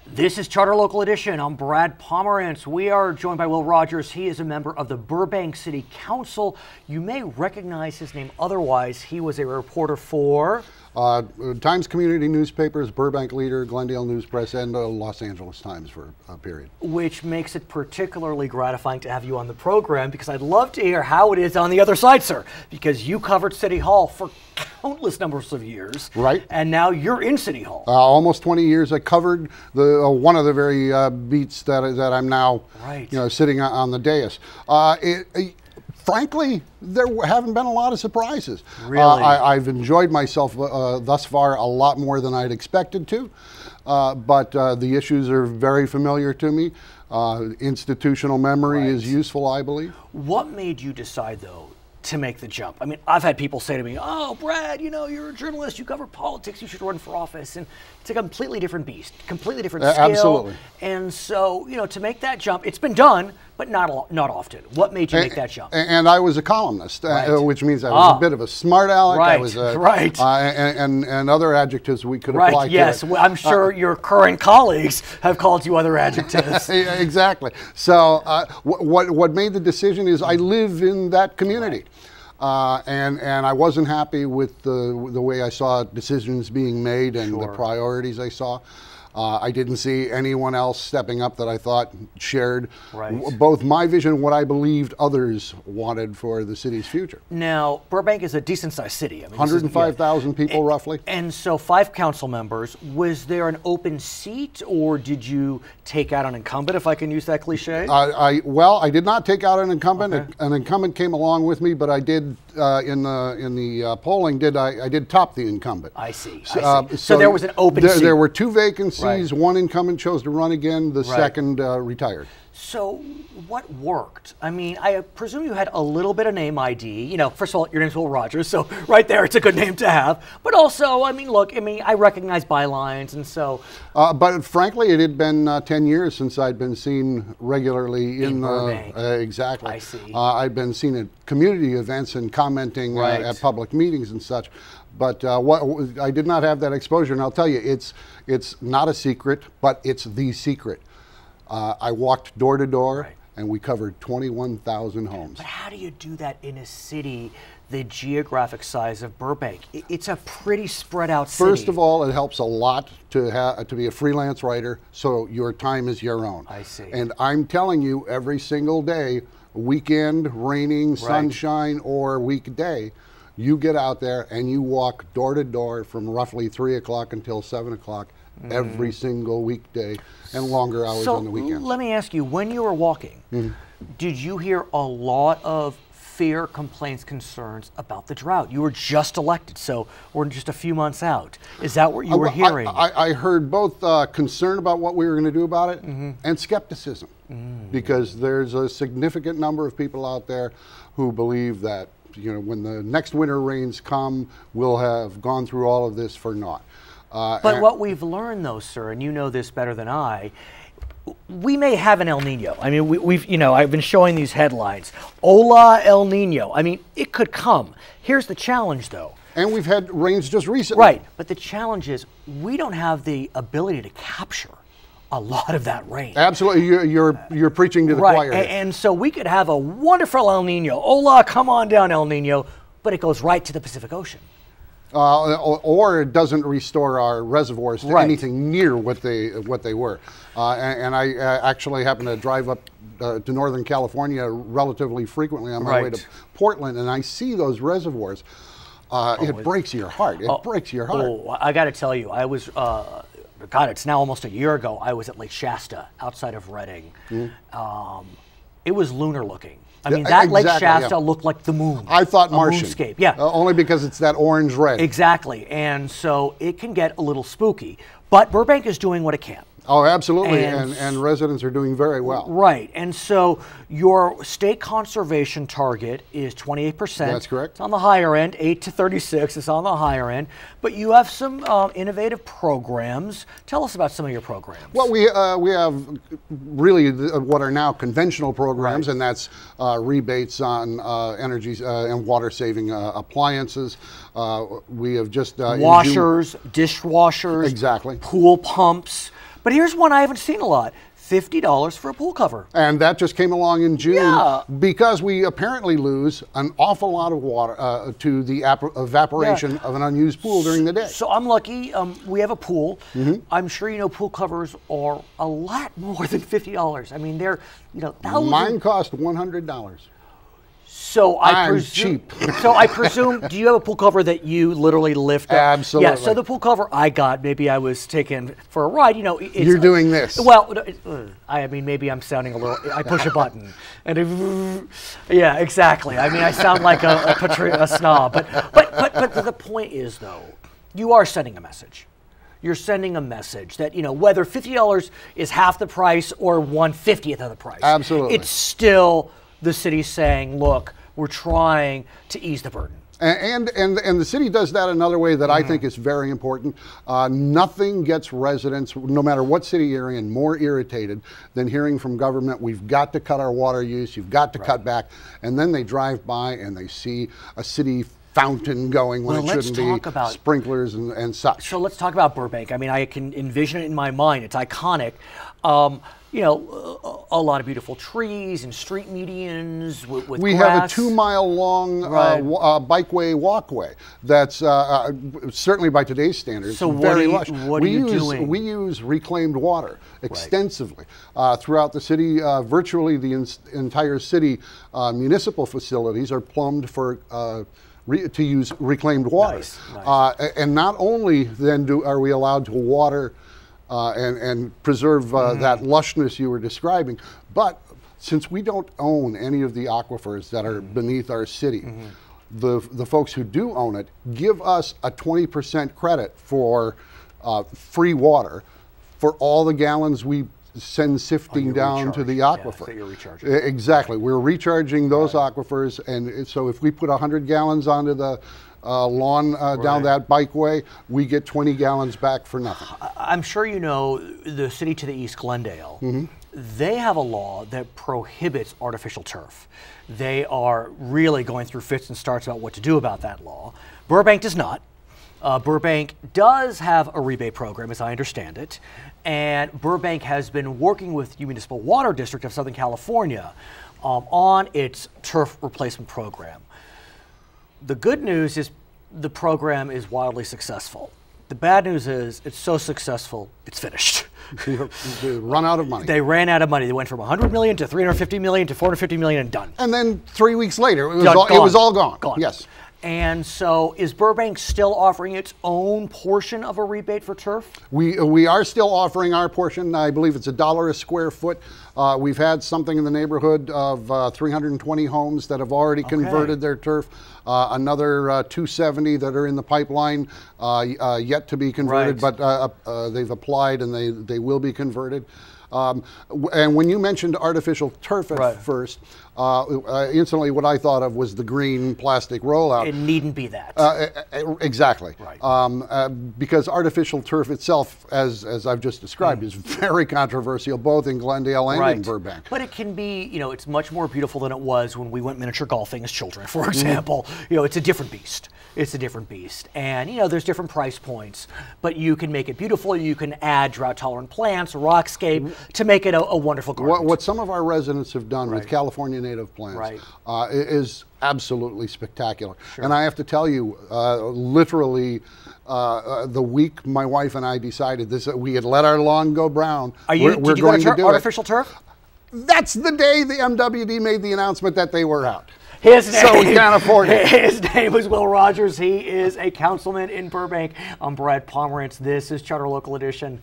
This is Charter Local Edition. I'm Brad Pomerance. We are joined by Will Rogers. He is a member of the Burbank City Council. You may recognize his name otherwise. He was a reporter for Times Community Newspapers, Burbank Leader, Glendale News Press, and Los Angeles Times for a period. Which makes it particularly gratifying to have you on the program, because I'd love to hear how it is on the other side, sir. Because you covered City Hall for countless numbers of years. Right. And now you're in City Hall. Almost 20 years. I covered the one of the very beats that I'm now sitting on the dais. Frankly, there haven't been a lot of surprises. Really? I've enjoyed myself thus far a lot more than I'd expected to, but the issues are very familiar to me. Institutional memory is useful, I believe. What made you decide, though, to make the jump? I mean, I've had people say to me, oh, Brad, you know, you're a journalist, you cover politics, you should run for office. And it's a completely different beast, completely different scale. Absolutely. And so, you know, to make that jump, it's been done, but not often. What made you make that jump? And I was a columnist, which means I was a bit of a smart aleck. I was and other adjectives we could apply to it. Well, I'm sure your current colleagues have called you other adjectives. Exactly. So what made the decision is I live in that community. And I wasn't happy with the way I saw decisions being made and the priorities I saw. I didn't see anyone else stepping up that I thought shared both my vision and what I believed others wanted for the city's future. Now, Burbank is a decent-sized city. I mean, 105,000 people, roughly. And so 5 council members. Was there an open seat, or did you take out an incumbent, if I can use that cliche? Well, I did not take out an incumbent. Okay. An incumbent came along with me, but I did, in the polling, I did top the incumbent. I see. So there was an open seat. There were 2 vacancies. One incumbent chose to run again. The second retired. So what worked? I mean, I presume you had a little bit of name ID. You know, first of all, your name's Will Rogers, so right there, it's a good name to have. But also, I mean, look, I recognize bylines, and so. But frankly, it had been 10 years since I'd been seen regularly in Burbank. Exactly. I see. I'd been seen at community events and commenting at public meetings and such. But I did not have that exposure, and I'll tell you, it's not a secret, but it's the secret. I walked door to door, and we covered 21,000 homes. But how do you do that in a city the geographic size of Burbank? It's a pretty spread out city. First of all, it helps a lot to be a freelance writer, so your time is your own. I see. And I'm telling you, every single day, weekend, raining, sunshine, or weekday, you get out there and you walk door to door from roughly 3 o'clock until 7 o'clock every single weekday, and longer hours on the weekends. Let me ask you, when you were walking, did you hear a lot of fear, complaints, concerns about the drought? You were just elected, so we're just a few months out. Is that what you were hearing? I heard both concern about what we were going to do about it and skepticism, because there's a significant number of people out there who believe that, you know, when the next winter rains come, we'll have gone through all of this for naught. But what we've learned, though, sir, and you know this better than I, we may have an El Nino. I mean, we've, you know, I've been showing these headlines. Hola, El Nino. I mean, it could come. Here's the challenge, though. And we've had rains just recently. Right, but the challenge is we don't have the ability to capture a lot of that rain. Absolutely, you're preaching to the choir. And so we could have a wonderful El Nino. Hola, come on down, El Nino, but it goes right to the Pacific Ocean. Or it doesn't restore our reservoirs to anything near what they were. And I actually happen to drive up to Northern California relatively frequently on my way to Portland, and I see those reservoirs. It breaks your heart. It breaks your heart. Oh, I got to tell you, I was. God, it's now almost a year ago. I was at Lake Shasta outside of Redding. It was lunar looking. I mean, that Lake Shasta looked like the moon. I thought Martian. Moonscape, yeah. Only because it's that orange red. Exactly. And so it can get a little spooky. But Burbank is doing what it can. Oh, absolutely, and residents are doing very well. Right, and so your state conservation target is 28%. That's correct. It's on the higher end, 8 to 36 is on the higher end, but you have some innovative programs. Tell us about some of your programs. Well, we have really what are now conventional programs, and that's rebates on energy and water-saving appliances. We have just washers, dishwashers, exactly, pool pumps. But here's one I haven't seen a lot. $50 for a pool cover. And that just came along in June Yeah. because we apparently lose an awful lot of water to the evaporation of an unused pool during the day. So I'm lucky. We have a pool. I'm sure you know pool covers are a lot more than $50. I mean, they're thousands. Mine cost $100. So I'm cheap. So I presume, do you have a pool cover that you literally lift up? Absolutely. Yeah. So the pool cover I got, maybe I was taken for a ride. You're doing this. Well, I mean, maybe I'm sounding a little. I push a button, and yeah, exactly. I mean, I sound like a snob. But the point is, though, you are sending a message. You're sending a message that whether $50 is half the price or 1/50th of the price. Absolutely. It's still the city saying, look, we're trying to ease the burden. And the city does that another way that I think is very important. Nothing gets residents, no matter what city you're in, more irritated than hearing from government, we've got to cut our water use, you've got to cut back. And then they drive by and they see a city fountain going when it shouldn't be, sprinklers and such. So let's talk about Burbank. I mean, I can envision it in my mind. It's iconic. A lot of beautiful trees and street medians with we grass. have a 2-mile-long bikeway walkway that's certainly by today's standards very lush. What are you doing? We use reclaimed water extensively throughout the city. Virtually the entire city municipal facilities are plumbed for to use reclaimed water. Nice. And not only then are we allowed to water and preserve that lushness you were describing, but since we don't own any of the aquifers that are beneath our city, the folks who do own it give us a 20% credit for free water for all the gallons we send sifting down to the aquifer. Yeah, so you're recharging. Exactly. We're recharging those aquifers, and so if we put 100 gallons onto the lawn down that bikeway, we get 20 gallons back for nothing. I'm sure you know the city to the east, Glendale, they have a law that prohibits artificial turf. They are really going through fits and starts about what to do about that law. Burbank does not. Burbank does have a rebate program, as I understand it, and Burbank has been working with the Municipal Water District of Southern California on its turf replacement program. The good news is the program is wildly successful. The bad news is it's so successful, it's finished. They run out of money. They ran out of money. They went from 100 million to 350 million to 450 million and done. And then 3 weeks later, it was all gone. Yes. And so is Burbank still offering its own portion of a rebate for turf? We are still offering our portion. I believe it's $1 a square foot. We've had something in the neighborhood of 320 homes that have already converted their turf. Another 270 that are in the pipeline yet to be converted, but they've applied and they will be converted. And when you mentioned artificial turf at first, instantly what I thought of was the green plastic rollout. It needn't be that. Exactly. Right. Because artificial turf itself, as I've just described, is very controversial, both in Glendale and in Burbank. But it can be, it's much more beautiful than it was when we went miniature golfing as children, for example. It's a different beast. It's a different beast. And, there's different price points, but you can make it beautiful. You can add drought-tolerant plants, rockscape, to make it a wonderful garden. What some of our residents have done with California native plants is absolutely spectacular. And I have to tell you, literally, the week my wife and I decided we had let our lawn go brown. Did you go to artificial turf? That's the day the MWD made the announcement that they were out. So we can't afford it. His name is Will Rogers. He is a councilman in Burbank. I'm Brad Pomerance. This is Charter Local Edition.